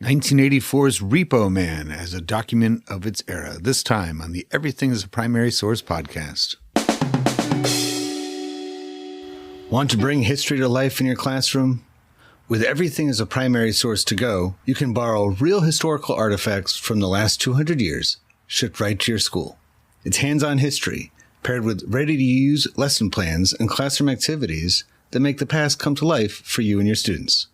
1984's Repo Man as a document of its era, this time on the Everything is a Primary Source podcast. Want to bring history to life in your classroom? With Everything is a Primary Source to Go, you can borrow real historical artifacts from the last 200 years, shipped right to your school. It's hands-on history, paired with ready-to-use lesson plans and classroom activities that make the past come to life for you and your students.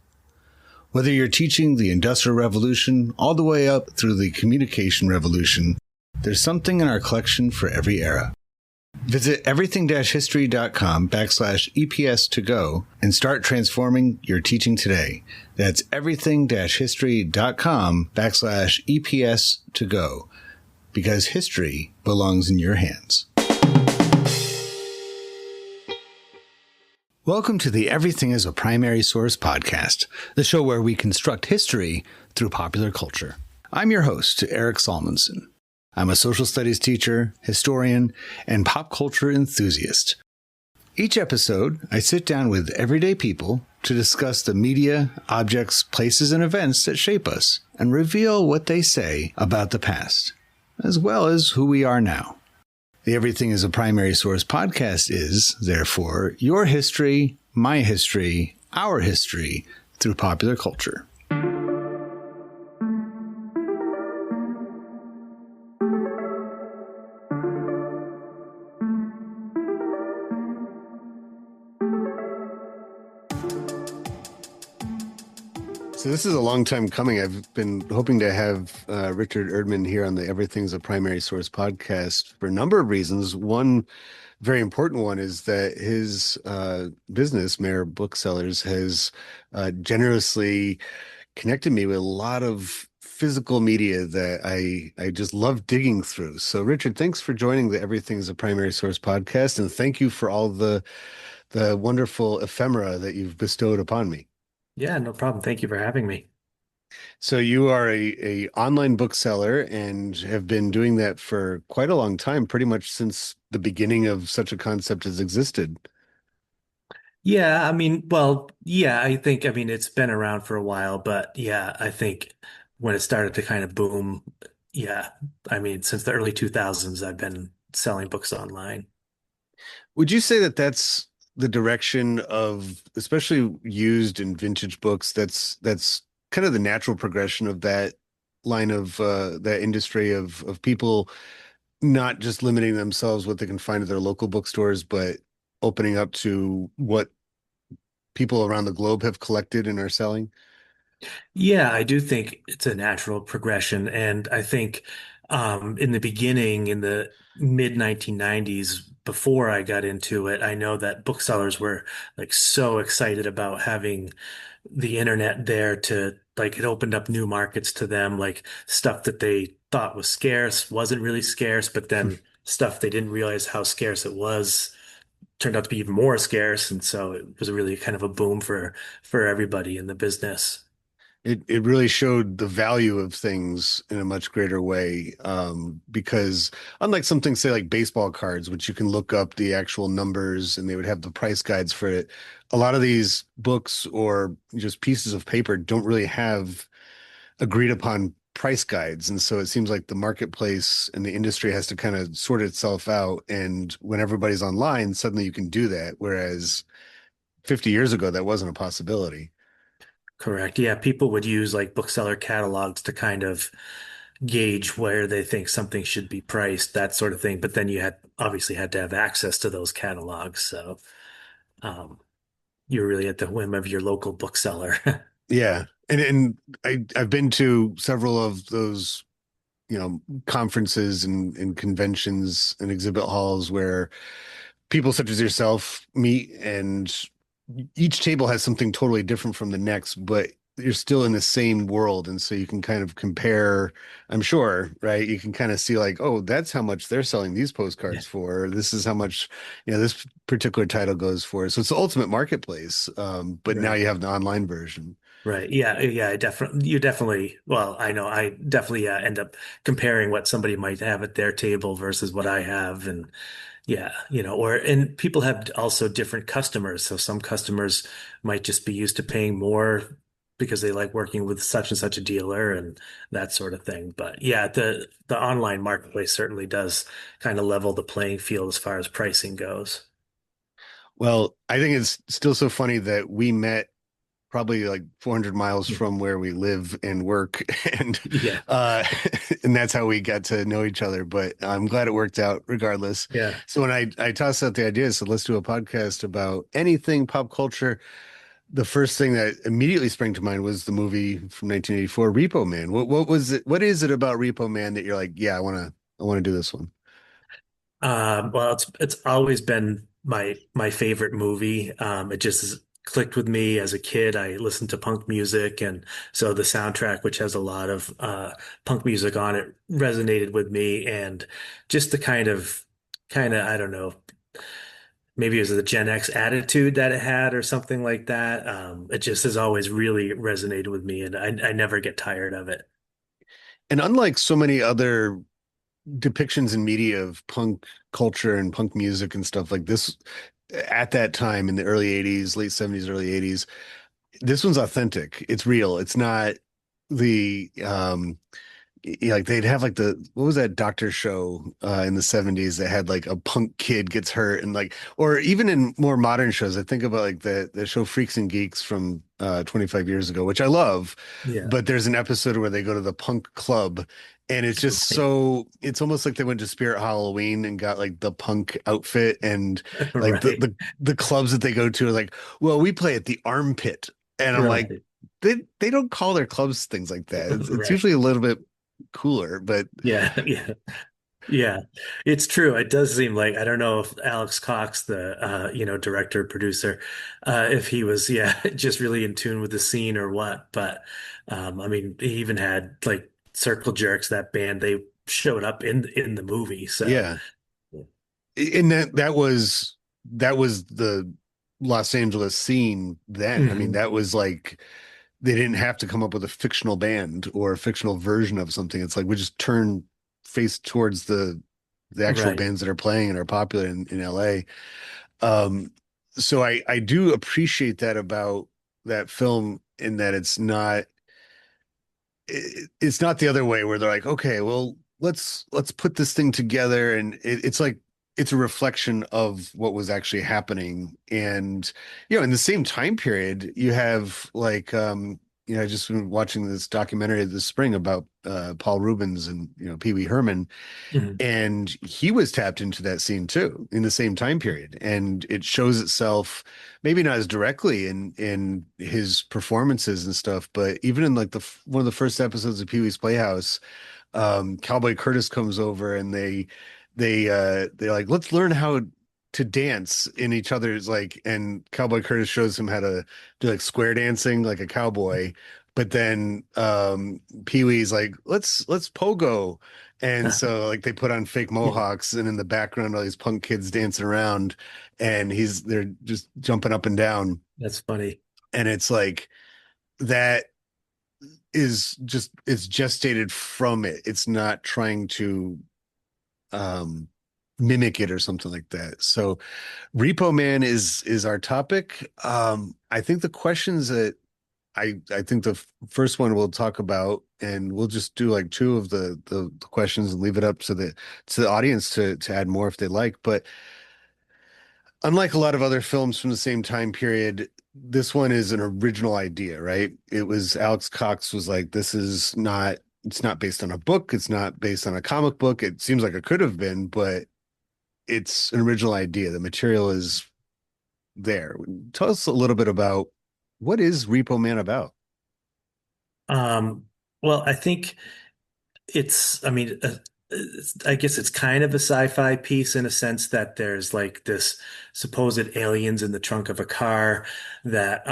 Whether you're teaching the Industrial Revolution all the way up through the Communication Revolution, there's something in our collection for every era. Visit everything-history.com/EPS To Go and start transforming your teaching today. That's everything-history.com/EPS To Go, because history belongs in your hands. Welcome to the Everything is a Primary Source podcast, the show where we construct history through popular culture. I'm your host, Eric Salmonson. I'm a social studies teacher, historian, and pop culture enthusiast. Each episode, I sit down with everyday people to discuss the media, objects, places, and events that shape us and reveal what they say about the past, as well as who we are now. The Everything is a Primary Source podcast is, therefore, your history, my history, our history through popular culture. So this is a long time coming. I've been hoping to have Richard Erdman here on the Everything's a Primary Source podcast for a number of reasons. One very important one is that his business, Mayor Booksellers, has generously connected me with a lot of physical media that I just love digging through. So Richard, thanks for joining the Everything's a Primary Source podcast, and thank you for all the wonderful ephemera that you've bestowed upon me. Yeah, no problem. Thank you for having me. So you are a online bookseller and have been doing that for quite a long time, pretty much since the beginning of such a concept has existed. Yeah, I mean, it's been around for a while, but yeah, I think when it started to kind of boom, yeah, I mean, since the early 2000s, I've been selling books online. Would you say that that's the direction of, especially used and vintage books, that's kind of the natural progression of that line of that industry of people not just limiting themselves what they can find at their local bookstores, but opening up to what people around the globe have collected and are selling? Yeah, I do think it's a natural progression. And I think in the beginning, in the mid 1990s, before I got into it, I know that booksellers were like so excited about having the internet there to like it opened up new markets to them, like stuff that they thought was scarce wasn't really scarce, but then stuff they didn't realize how scarce it was turned out to be even more scarce. And so it was really kind of a boom for everybody in the business. It really showed the value of things in a much greater way, because unlike something, say, like baseball cards, which you can look up the actual numbers and they would have the price guides for it, a lot of these books or just pieces of paper don't really have agreed upon price guides. And so it seems like the marketplace and the industry has to kind of sort itself out. And when everybody's online, suddenly you can do that. Whereas 50 years ago, that wasn't a possibility. Correct. Yeah, people would use like bookseller catalogs to kind of gauge where they think something should be priced, that sort of thing. But then you had obviously had to have access to those catalogs. So um, you're really at the whim of your local bookseller. Yeah. I've been to several of those, conferences and conventions and exhibit halls where people such as yourself meet, and each table has something totally different from the next, but you're still in the same world. And so you can kind of compare, I'm sure, right? You can kind of see like, oh, that's how much they're selling these Yeah. postcards for. This is how much, this particular title goes for. So it's the ultimate marketplace. But now Right. you have the online version. Right. Yeah. Yeah. Well, I know I definitely end up comparing what somebody might have at their table versus what I have. And yeah, and people have also different customers. So some customers might just be used to paying more because they like working with such and such a dealer and that sort of thing. But yeah, the online marketplace certainly does kind of level the playing field as far as pricing goes. Well, I think it's still so funny that we met probably like 400 miles Hmm. from where we live and work and Yeah. uh and that's how we got to know each other, but I'm glad it worked out regardless. Yeah. So when I tossed out the idea, so let's do a podcast about anything pop culture, the first thing that immediately sprang to mind was the movie from 1984, Repo Man. What was it, what is it about Repo Man that you're like, yeah, I want to do this one? Well, it's always been my favorite movie. It just clicked with me as a kid. I listened to punk music, and so the soundtrack, which has a lot of punk music on it, resonated with me. And just the kind of I don't know, maybe it was the Gen X attitude that it had, or something like that. It just has always really resonated with me, and I never get tired of it. And unlike so many other depictions in media of punk culture and punk music and stuff like this at that time in the early 80s, late 70s, early 80s, this one's authentic. It's real. It's not the like they'd have like the what was that doctor show in the 70s that had like a punk kid gets hurt and like, or even in more modern shows, I think about like the show Freaks and Geeks from 25 years ago, which I love, Yeah, but there's an episode where they go to the punk club and it's just right, so, it's almost like they went to Spirit Halloween and got like the punk outfit, and like the right, the clubs that they go to are like, well, we play at the Armpit, and I'm like, right, they don't call their clubs things like that. It's right. usually a little bit cooler, but Yeah, yeah. Yeah, it's true. It does seem like I don't know if Alex Cox, the director producer, if he was just really in tune with the scene or what. But I mean, he even had like Circle Jerks, that band. They showed up in the movie. So yeah. And that was the Los Angeles scene then. I mean, Mhm. that was like they didn't have to come up with a fictional band or a fictional version of something. It's like we just turn face towards the actual Right. bands that are playing and are popular in LA. Um, so I do appreciate that about that film, in that it's not the other way where they're like, okay, well, let's put this thing together, and it's like it's a reflection of what was actually happening. And in the same time period, you have like I just been watching this documentary this spring about Paul Rubens and Pee Wee Herman, Mhm. and he was tapped into that scene too in the same time period. And it shows itself maybe not as directly in his performances and stuff, but even in like one of the first episodes of Pee-wee's Playhouse, Cowboy Curtis comes over and they're like, let's learn how to dance in each other's like, and Cowboy Curtis shows him how to do like square dancing like a cowboy. But then Pee-wee's like, let's pogo. And so like they put on fake Yeah, mohawks, and in the background all these punk kids dancing around, and they're just jumping up and down. that's funny. And it's like that is just, it's gestated from it. It's not trying to um mimic it or something like that. So Repo Man is our topic. I think the questions that I think the first one we'll talk about, and we'll just do like two of the questions and leave it up to the audience to add more if they like. But unlike a lot of other films from the same time period, this one is an original idea, right? It was Alex Cox was like, it's not based on a book, it's not based on a comic book. It seems like it could have been, but it's an original idea. The material is there. Tell us a little bit about what is Repo Man about? Um, well, I think. I mean, I guess it's kind of a sci-fi piece in a sense that there's like this supposed aliens in the trunk of a car that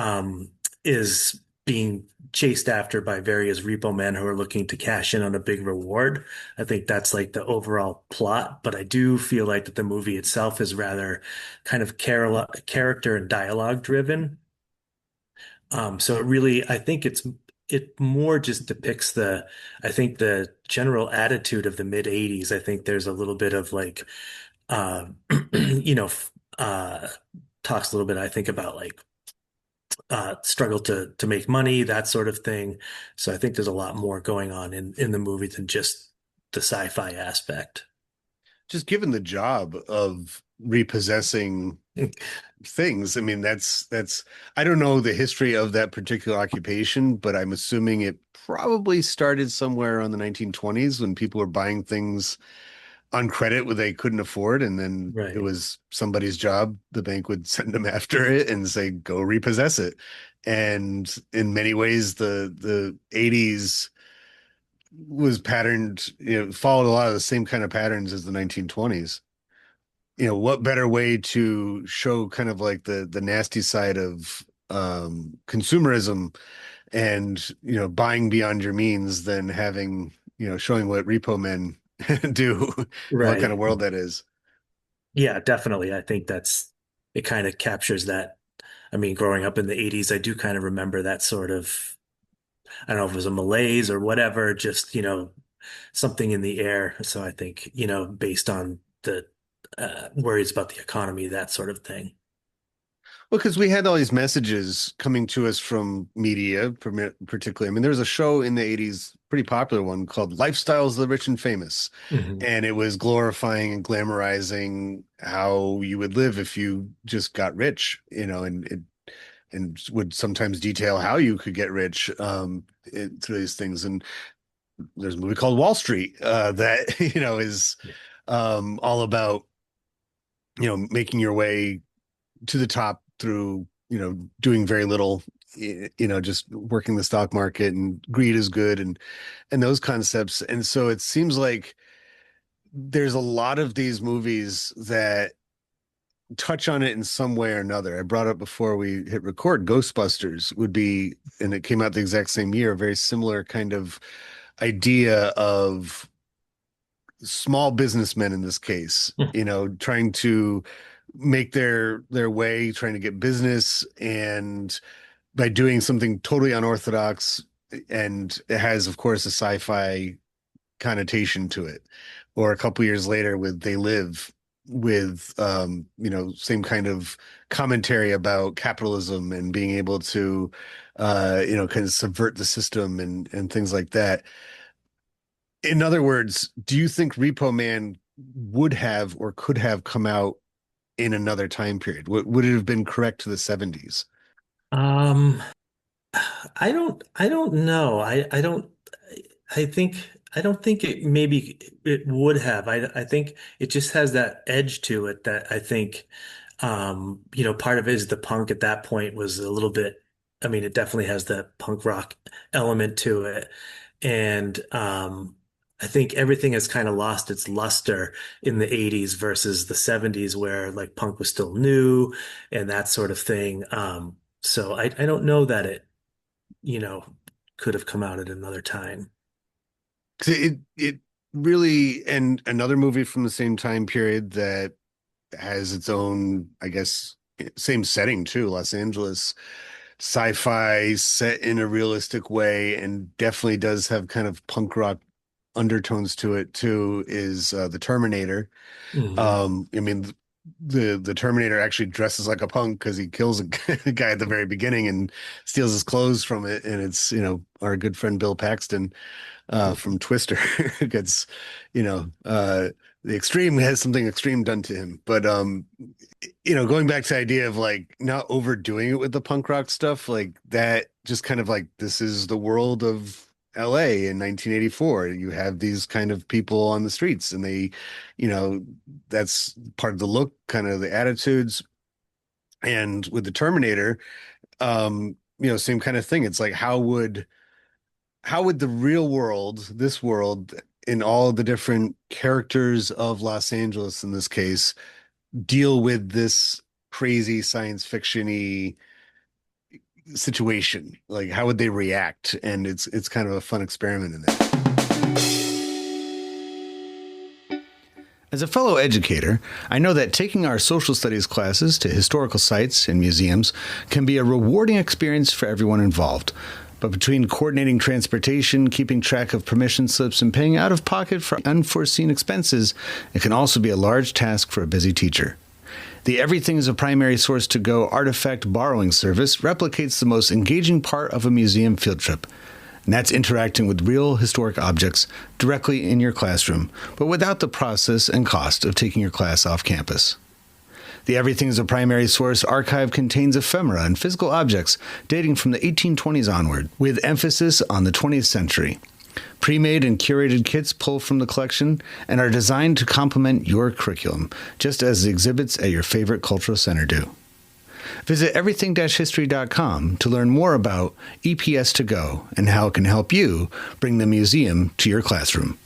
is being chased after by various repo men who are looking to cash in on a big reward. I think that's like the overall plot, but I do feel like that the movie itself is rather kind of character and dialogue driven. So it really, I think it more just depicts I think the general attitude of the mid 80s. I think there's a little bit of like, uh, you know, f- uh, talks a little bit, I think, about like struggle to make money, that sort of thing. So I think there's a lot more going on in the movie than just the sci-fi aspect. Just given the job of repossessing things, I mean, that's I don't know the history of that particular occupation, but I'm assuming it probably started somewhere around the 1920s when people were buying things on credit where they couldn't afford, and then it Right. was somebody's job. The bank would send them after it and say, "Go repossess it." And in many ways, the 80s was patterned, followed a lot of the same kind of patterns as the 1920s. What better way to show kind of like the nasty side of consumerism and buying beyond your means than having showing what repo men do and what kind of Right. world that is. Yeah, definitely. I think it kind of captures that. I mean, growing up in the 80s, I do kind of remember that sort of, I don't know if it was a malaise or whatever, just, something in the air. So I think, based on the worries about the economy, that sort of thing. Well, because we had all these messages coming to us from media, particularly. I mean, there was a show in the 80s, pretty popular one called Lifestyles of the Rich and Famous. Hmm. And it was glorifying and glamorizing how you would live if you just got rich, and would sometimes detail how you could get rich through these things. And there's a movie called Wall Street that, is Yeah. all about, making your way to the top through doing very little, just working the stock market, and greed is good, and those concepts. And so it seems like there's a lot of these movies that touch on it in some way or another. I brought up before we hit record, Ghostbusters would be, and it came out the exact same year, a very similar kind of idea of small businessmen in this case, trying to make their way, trying to get business, and by doing something totally unorthodox. And it has, of course, a sci-fi connotation to it. Or a couple years later with They Live, with same kind of commentary about capitalism and being able to kind of subvert the system and things like that. In other words, do you think Repo Man would have or could have come out in another time period? Would it have been correct to the 70s? Um, I don't know. I think, I don't think it maybe it would have. I think it just has that edge to it that I think, part of it is the punk at that point was a little bit, I mean, it definitely has that punk rock element to it. And, I think everything has kind of lost its luster in the 80s versus the 70s where like punk was still new and that sort of thing. So I don't know that it, you know, could have come out at another time. 'Cause it really, and another movie from the same time period that has its own, I guess, same setting too, Los Angeles, sci-fi set in a realistic way, and definitely does have kind of punk rock undertones to it too, is The Terminator. Hmm. I mean, the Terminator actually dresses like a punk because he kills a guy at the very beginning and steals his clothes from it, and it's our good friend Bill Paxton from Twister gets, the extreme has something extreme done to him. But going back to the idea of like not overdoing it with the punk rock stuff, like that, just kind of like this is the world of LA in 1984. You have these kind of people on the streets, and they, you know, that's part of the look, kind of the attitudes. And with the Terminator, same kind of thing. It's like how would the real world, this world, in all the different characters of Los Angeles in this case, deal with this crazy science fiction-y situation? Like, how would they react? And it's kind of a fun experiment in that. As a fellow educator, I know that taking our social studies classes to historical sites and museums can be a rewarding experience for everyone involved. But between coordinating transportation, keeping track of permission slips, and paying out of pocket for unforeseen expenses, it can also be a large task for a busy teacher. The Everything is a Primary Source to Go artifact borrowing service replicates the most engaging part of a museum field trip, and that's interacting with real historic objects directly in your classroom, but without the process and cost of taking your class off campus. The Everything is a Primary Source archive contains ephemera and physical objects dating from the 1820s onward, with emphasis on the 20th century. Pre-made and curated kits pull from the collection and are designed to complement your curriculum, just as the exhibits at your favorite cultural center do. Visit everything-history.com to learn more about EPS To Go and how it can help you bring the museum to your classroom.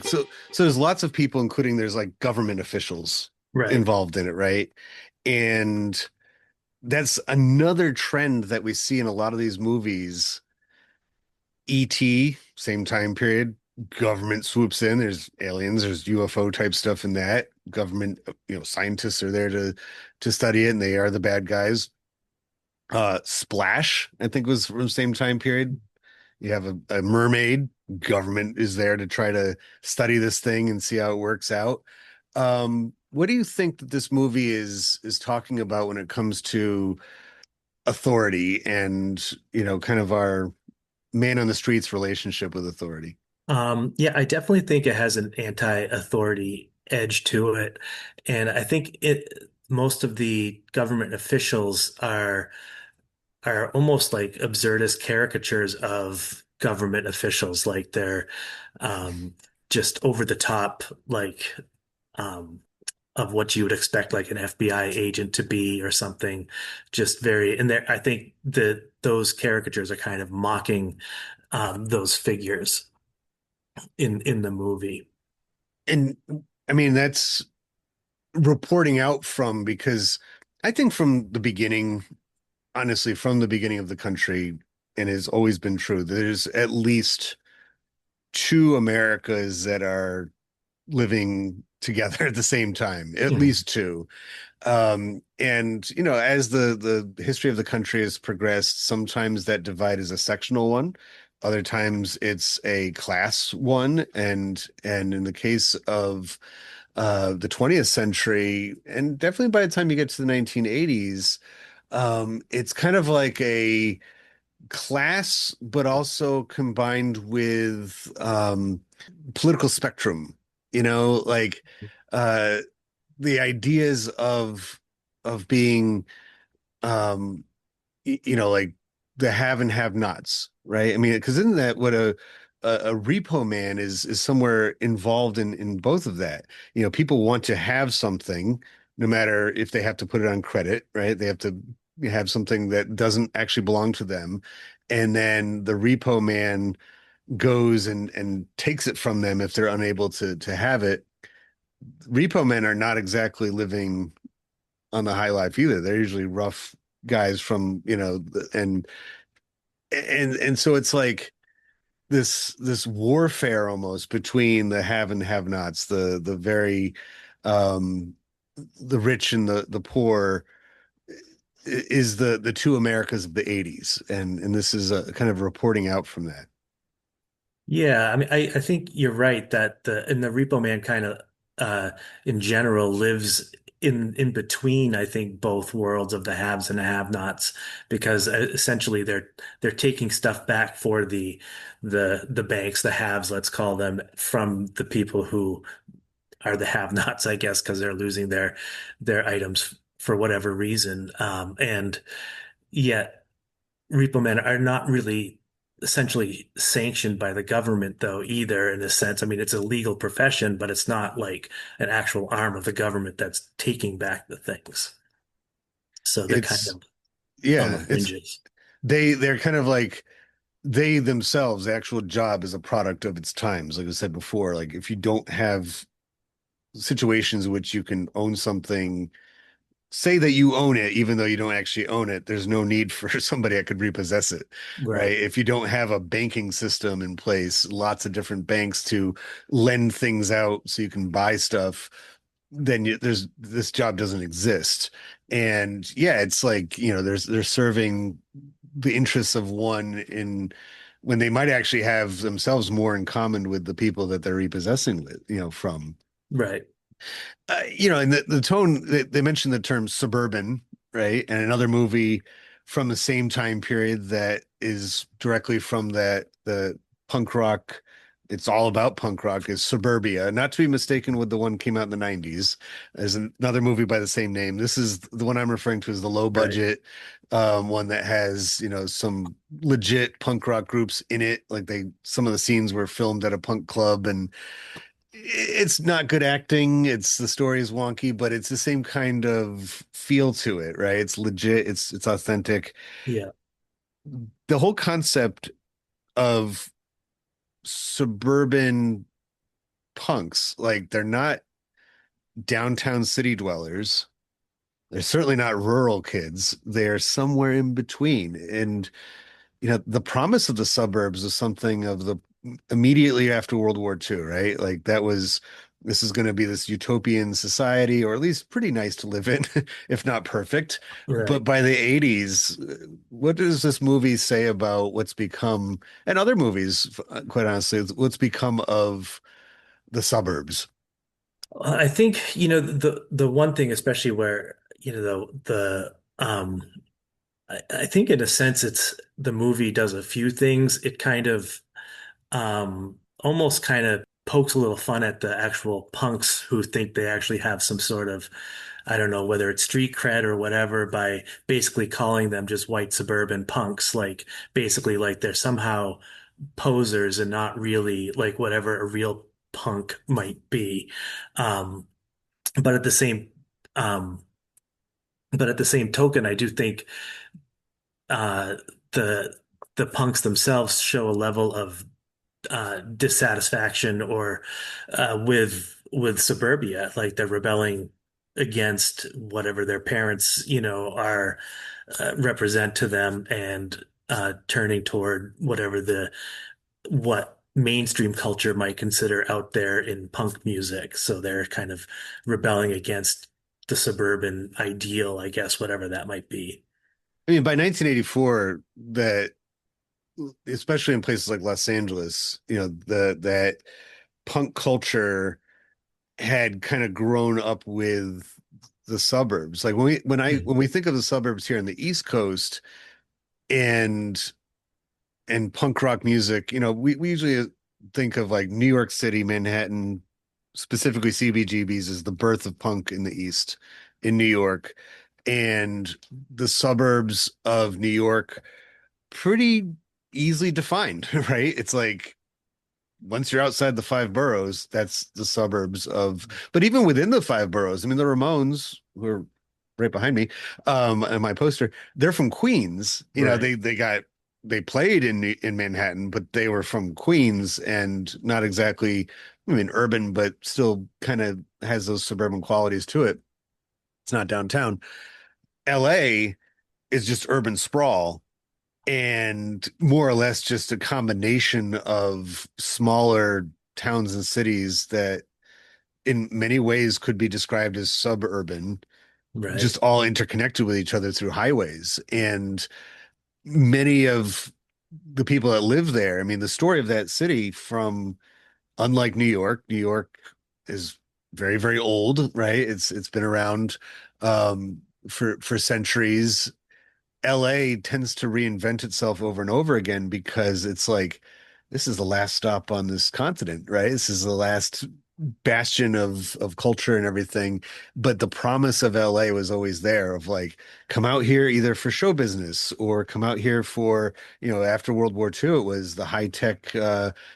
So there's lots of people, including there's like government officials Right. involved in it, right? And that's another trend that we see in a lot of these movies. E.T., same time period, government swoops in. There's aliens, there's UFO type stuff in that. Government, scientists are there to study it, and they are the bad guys. Splash, I think, was from the same time period. You have a mermaid. Government is there to try to study this thing and see how it works out. What do you think that this movie is talking about when it comes to authority and, kind of our man on the streets relationship with authority? Yeah, I definitely think it has an anti-authority edge to it. And I think most of the government officials are almost like absurdist caricatures of government officials. Like they're um, just over the top, like um, of what you would expect like an FBI agent to be or something. Just very, and there, I think that those caricatures are kind of mocking those figures in the movie. And I mean, that's reporting out from because I think from the beginning, honestly, from the beginning of the country, and has always been true, there's at least two Americas that are living together at the same time, at Mhm. least two. And as the history of the country has progressed, sometimes that divide is a sectional one, other times it's a class one, and in the case of the 20th century, and definitely by the time you get to the 1980s, it's kind of like a class, but also combined with political spectrum, like uh the ideas of being um like the have and have nots, right? I mean, because isn't that what a repo man is somewhere involved in both of that? People want to have something, no matter if they have to put it on credit, right? They have to have something that doesn't actually belong to them, and then the repo man goes and takes it from them if they're unable to have it. Repo men are not exactly living on the high life either. They're usually rough guys from, and so it's like this warfare almost between the have and have nots, the very um the rich and the poor is the two Americas of the 80s. And this is a kind of reporting out from that. Yeah, I mean, I think you're right that the Repo Man kind of in general lives in between, I think, both worlds of the haves and the have-nots, because essentially they're taking stuff back for the banks, the haves, let's call them, from the people who are the have-nots, I guess, because they're losing their items for whatever reason. And yet repo men are not really essentially sanctioned by the government, though, either, in a sense. I mean, it's a legal profession, but it's not like an actual arm of the government that's taking back the things. So they're kind It's of on the yeah, it's fringes. they're kind of like they themselves, the actual job is a product of its times. Like I said before, like if you don't have situations in which you can own something, say that you own it, even though you don't actually own it, there's no need for somebody that could repossess it, right? Right. If you don't have a banking system in place, lots of different banks to lend things out so you can buy stuff, then there's this job doesn't exist. And yeah, it's like, they're serving the interests of one in when they might actually have themselves more in common with the people that they're repossessing with, from. Right. And the tone, they mentioned the term suburban, right? And another movie from the same time period that is directly from the punk rock. It's all about punk rock is Suburbia, not to be mistaken with the one came out in the 90s. There's another movie by the same name. This is the one I'm referring to as the low Right. budget one that has, some legit punk rock groups in it. Like some of the scenes were filmed at a punk club and it's not good acting. The story is wonky, but it's the same kind of feel to it, right? It's legit. It's authentic. Yeah. The whole concept of suburban punks, like they're not downtown city dwellers. They're certainly not rural kids. They're somewhere in between. And the promise of the suburbs is something of the immediately after World War II, right? Like this is going to be this utopian society, or at least pretty nice to live in, if not perfect. But Right. by the 80s, what does this movie say about what's become, and other movies, quite honestly, what's become of the suburbs? I think, the one thing, especially where, I think in a sense it's the movie does a few things. It kind of almost kind of pokes a little fun at the actual punks who think they actually have some sort of, I don't know, whether it's street cred or whatever, by basically calling them just white suburban punks, like basically like they're somehow posers and not really like whatever a real punk might be. Um, but at the same, um, but at the same token, I do think uh, the the punks themselves show a level of dissatisfaction or with suburbia, like they're rebelling against whatever their parents, are represent to them and turning toward what mainstream culture might consider out there in punk music. So they're kind of rebelling against the suburban ideal, I guess, whatever that might be. I mean, by 1984, that especially in places like Los Angeles, that punk culture had kind of grown up with the suburbs. Like Mhm. when we think of the suburbs here on the East Coast and punk rock music, we usually think of like New York City, Manhattan, specifically CBGBs as the birth of punk in the East in New York. And the suburbs of New York pretty easily defined, right? It's like once you're outside the five boroughs, that's the suburbs of, but even within the five boroughs, I mean, the Ramones, who are right behind me, and my poster, they're from Queens. Right. They played in Manhattan, but they were from Queens and not exactly, I mean, urban, but still kind of has those suburban qualities to it. It's not downtown. LA is just urban sprawl and more or less just a combination of smaller towns and cities that in many ways could be described as suburban, Right. just all interconnected with each other through highways. And many of the people that live there, I mean, the story of that city from unlike New York is very, very old, right? It's been around for centuries. LA tends to reinvent itself over and over again because it's like this is the last stop on this continent, right? This is the last bastion of culture and everything. But the promise of LA was always there of like come out here either for show business or come out here for, after World War II, it was the high tech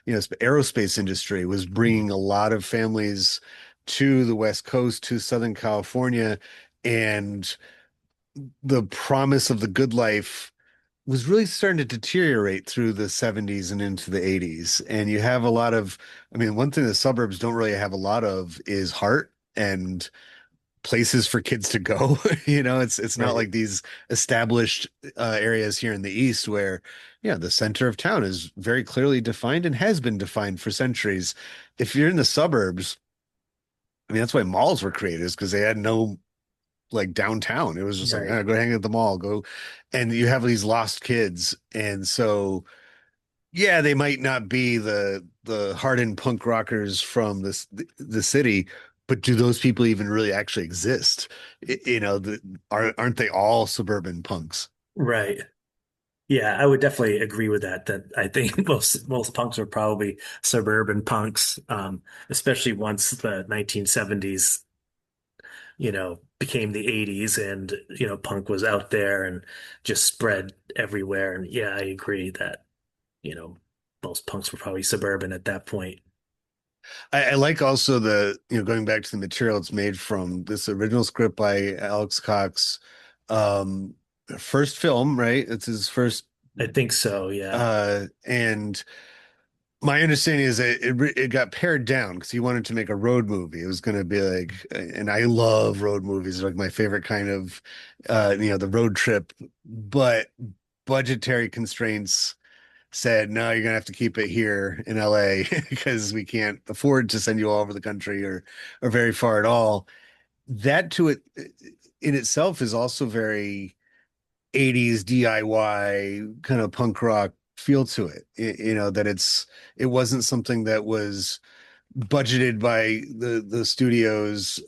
aerospace industry was bringing a lot of families to the West Coast, to Southern California, and the promise of the good life was really starting to deteriorate through the 70s and into the 80s. And you have a lot of, I mean, one thing the suburbs don't really have a lot of is heart and places for kids to go. It's not Right. like these established areas here in the East where, yeah, the center of town is very clearly defined and has been defined for centuries. If you're in the suburbs, I mean, that's why malls were created, is because they had no like downtown. It was just like, Right. go hang at the mall, go. And you have these lost kids. And so, yeah, they might not be the hardened punk rockers from the city, but do those people even really actually exist? Aren't they all suburban punks? Right. Yeah, I would definitely agree with that. That I think most punks are probably suburban punks, especially once the 1970s, became the 80s and, punk was out there and just spread everywhere. And yeah, I agree that, you know, most punks were probably suburban at that point. I like also going back to the material it's made from, this original script by Alex Cox. Um, First film, right? It's his first, I think so, yeah. and my understanding is that it got pared down because he wanted to make a road movie. It was going to be like, and I love road movies, they're like my favorite kind of, the road trip, but budgetary constraints said, no, you're gonna have to keep it here in LA because we can't afford to send you all over the country or very far at all. That to it in itself is also very 80s DIY kind of punk rock feel to it. That it wasn't something that was budgeted by the studios.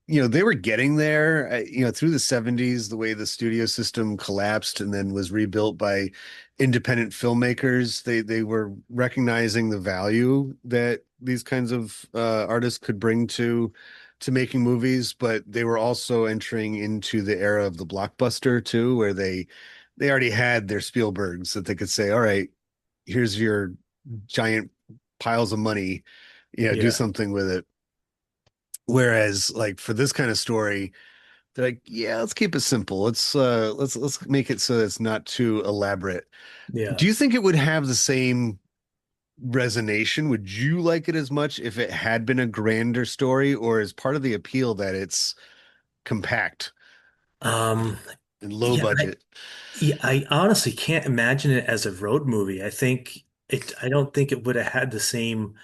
They were getting there, through the 70s, the way the studio system collapsed and then was rebuilt by independent filmmakers. They were recognizing the value that these kinds of artists could bring to making movies, but they were also entering into the era of the blockbuster too, where they already had their Spielbergs that they could say, all right, here's your giant piles of money, do Yeah, something with it. Whereas like for this kind of story, they're like, yeah, let's keep it simple. Let's make it so it's not too elaborate. yeah. Do you think it would have the same resonation? Would you like it as much if it had been a grander story, or is part of the appeal that it's compact Um, and low yeah, budget? I honestly can't imagine it as a road movie. I don't think it would have had the same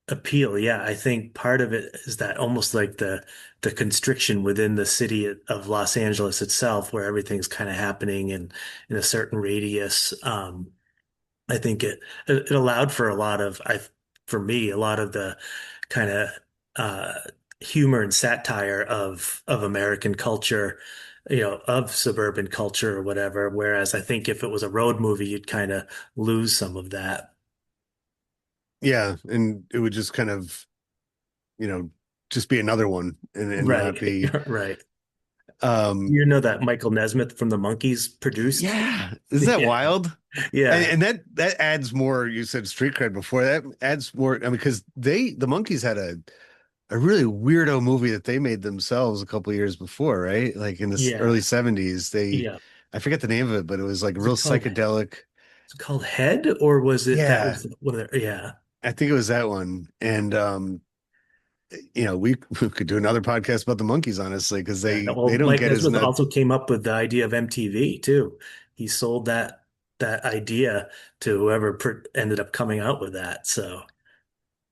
appeal. Yeah, I think part of it is that almost like the constriction within the city of Los Angeles itself, where everything's kind of happening in a certain radius. I think it allowed for a lot of for me a lot of the kind of uh, humor and satire of American culture, of suburban culture or whatever. Whereas I think if it was a road movie, you'd kind of lose some of that. Yeah, and it would just kind of, you know, just be another one and not Right, be right. um You know that Michael Nesmith from the Monkees produced? yeah. Is that Yeah, wild? And, yeah, and that adds more, you said street cred before. That adds more, I mean, because the Monkees had a really weirdo movie that they made themselves a couple years before, right? Like in the yeah, early 70s. yeah. I forget the name of it, but it was like Was real it called psychedelic. Head, or was it that Yeah, was one of the, yeah. I think it was that one. And we could do another podcast about the Monkees, honestly, because Yeah. they Well, don't Mike get as Nesmith much. also came up with the idea of MTV too. He sold that idea to whoever ended up coming out with that. So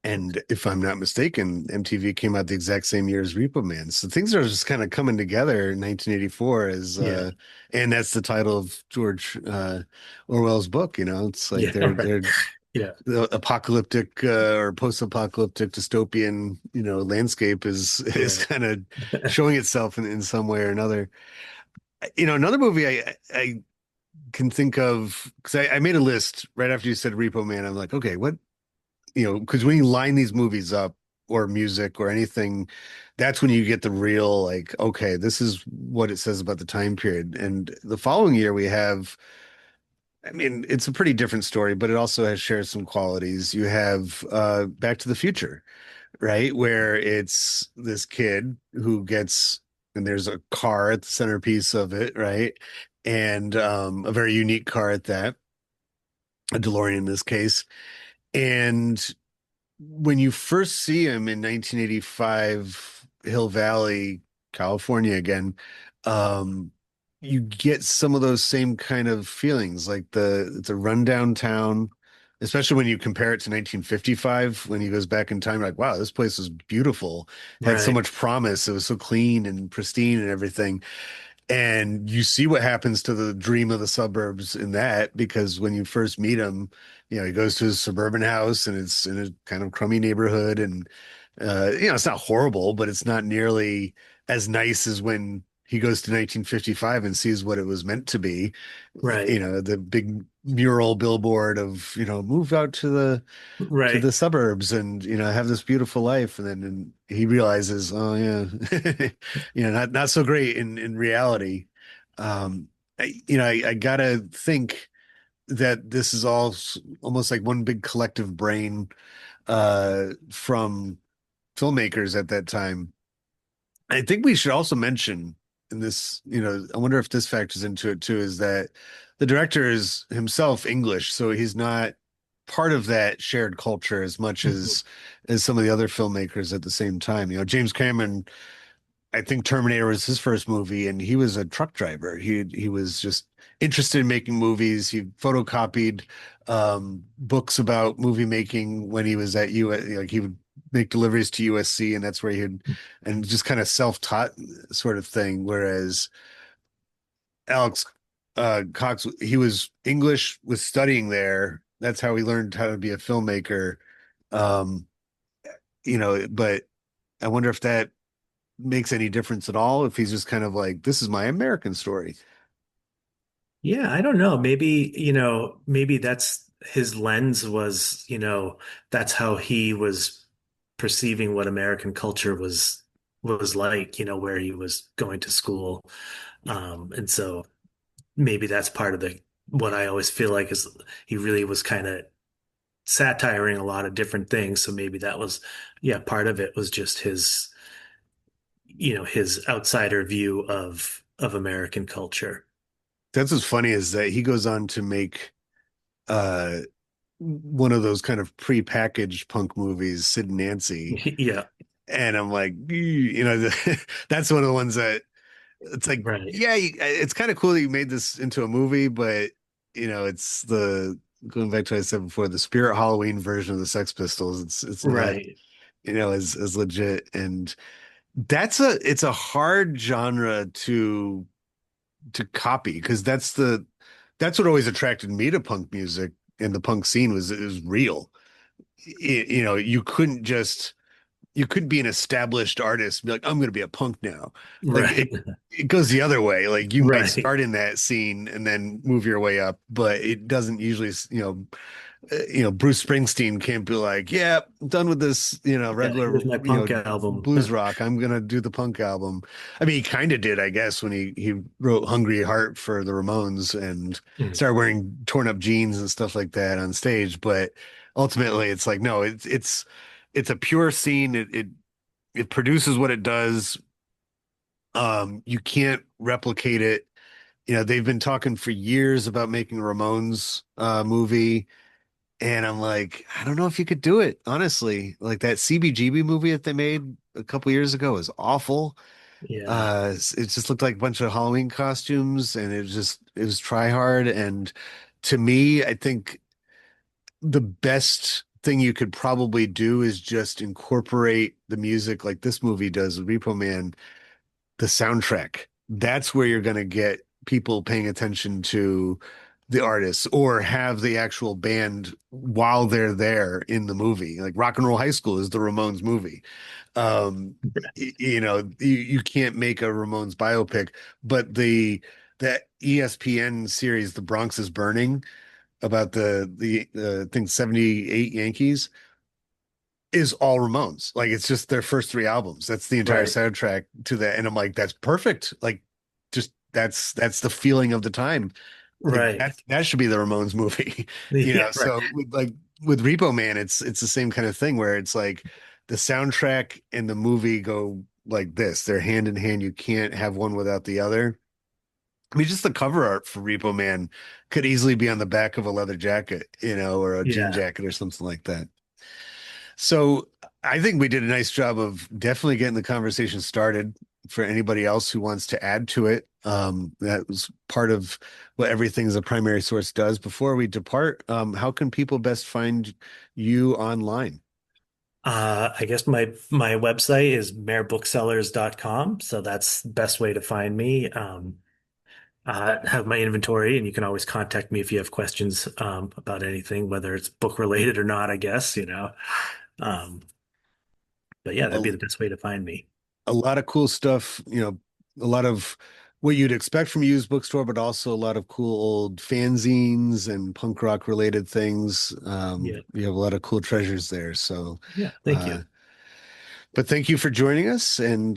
And if I'm not mistaken, MTV came out the exact same year as Repo Man. So things are just kind of coming together in 1984 yeah, and that's the title of George Orwell's book. It's like yeah, right. they're Yeah, the apocalyptic or post-apocalyptic dystopian, landscape is right. kind of showing itself in some way or another. Another movie I can think of, because I made a list right after you said Repo Man. I'm like, okay, what, because when you line these movies up or music or anything, that's when you get the real, like, okay, this is what it says about the time period. And the following year we have, I mean, it's a pretty different story, but it also has shares some qualities. You have Back to the Future, right? Where it's this kid who gets, and there's a car at the centerpiece of it, right? And a very unique car at that, a DeLorean in this case. And when you first see him in 1985, Hill Valley, California again, um, you get some of those same kind of feelings, like it's a rundown town, especially when you compare it to 1955, when he goes back in time, like, wow, this place was beautiful, had so Right, much promise, it was so clean and pristine and everything. And you see what happens to the dream of the suburbs in that, because when you first meet him, he goes to his suburban house and it's in a kind of crummy neighborhood, and It's not horrible, but it's not nearly as nice as when he goes to 1955 and sees what it was meant to be. Right. The big mural billboard of, move out to Right. the suburbs and, have this beautiful life. And then he realizes, oh yeah, not so great in reality. I gotta think that this is all almost like one big collective brain from filmmakers at that time. I think we should also mention in this, I wonder if this factors into it too, is that the director is himself English, so he's not part of that shared culture as much Mhm. as some of the other filmmakers at the same time. James Cameron, I think Terminator was his first movie, and he was a truck driver. He was just interested in making movies. He photocopied books about movie making when he was at U. Like he would make deliveries to USC, and that's where and just kind of self-taught sort of thing. Whereas Alex Cox, he was English, was studying there. That's how he learned how to be a filmmaker. Um, but I wonder if that makes any difference at all if he's just kind of like, this is my American story. Yeah, I don't know. Maybe, maybe that's his lens was, that's how he was perceiving what American culture was like, where he was going to school. And so maybe that's part of the what I always feel like is he really was kind of satiring a lot of different things. So maybe that was, yeah, part of it was just his outsider view of American culture. That's what's funny is that he goes on to make uh one of those kind of pre-packaged punk movies, Sid and Nancy. Yeah, And I'm like, that's one of the ones that it's like, right, yeah, it's kind of cool that you made this into a movie, but it's the going back to what I said before, the Spirit Halloween version of the Sex Pistols. It's not, right. as legit. And it's a hard genre to copy because that's what always attracted me to punk music and the punk scene was it was real. You couldn't be an established artist and be like, I'm going to be a punk now. Like Right, it goes the other way. Like you might right. start in that scene and then move your way up, but it doesn't usually, Bruce Springsteen can't be like, yeah, I'm done with this, Yeah, regular, here's my punk album. blues rock. I'm gonna do the punk album. I mean, he kind of did, I guess, when he wrote Hungry Heart for the Ramones and Mm. started wearing torn up jeans and stuff like that on stage. But ultimately, it's like, no, it's a pure scene. It produces what it does. You can't replicate it. They've been talking for years about making a Ramones movie. And I'm like, I don't know if you could do it, honestly. Like that CBGB movie that they made a couple years ago is awful. Yeah, It just looked like a bunch of Halloween costumes and it was try hard. And to me, I think the best thing you could probably do is just incorporate the music like this movie does with Repo Man, the soundtrack. That's where you're going to get people paying attention to the artists or have the actual band while they're there in the movie. Like Rock and Roll High School is the Ramones movie. You can't make a Ramones biopic, but that ESPN series, The Bronx is Burning, about the I think 78 Yankees is all Ramones. Like it's just their first three albums. That's the entire right, soundtrack to that. And I'm like, that's perfect. Like just that's the feeling of the time. Like right. that should be the Ramones movie. Yeah, right, So with Repo Man, it's the same kind of thing where it's like the soundtrack and the movie go like this. They're hand in hand. You can't have one without the other. I mean, just the cover art for Repo Man could easily be on the back of a leather jacket, or a jean yeah. jacket or something like that. So I think we did a nice job of definitely getting the conversation started for anybody else who wants to add to it. That was part of what Everything as a Primary Source does. Before we depart, how can people best find you online? I guess my website is marebooksellers.com, so that's the best way to find me. Have my inventory, and you can always contact me if you have questions about anything, whether it's book related or not, I guess. Um, But yeah, that'd A, be the best way to find me. a lot of cool stuff, a lot of what you'd expect from a used bookstore, but also a lot of cool old fanzines and punk rock related things. Yeah. You have a lot of cool treasures there. So, Yeah. Thank uh, you. but thank you for joining us, and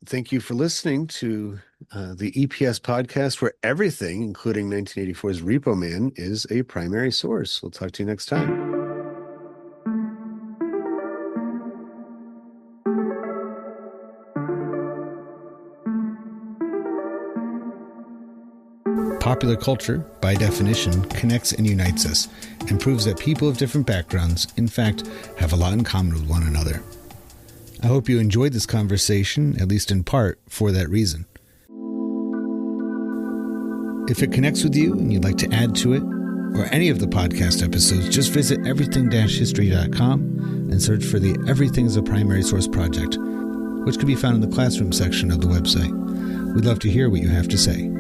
thank you for listening to the EPS podcast, where everything, including 1984's Repo Man, is a primary source. We'll talk to you next time. Popular culture, by definition, connects and unites us, and proves that people of different backgrounds, in fact, have a lot in common with one another. I hope you enjoyed this conversation, at least in part, for that reason. If it connects with you and you'd like to add to it, or any of the podcast episodes, just visit everything-history.com and search for the Everything is a Primary Source project, which can be found in the classroom section of the website. We'd love to hear what you have to say.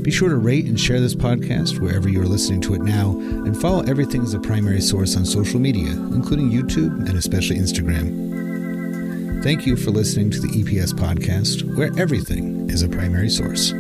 Be sure to rate and share this podcast wherever you are listening to it now, and follow Everything as a Primary Source on social media, including YouTube and especially Instagram. Thank you for listening to the EPS podcast, where everything is a primary source.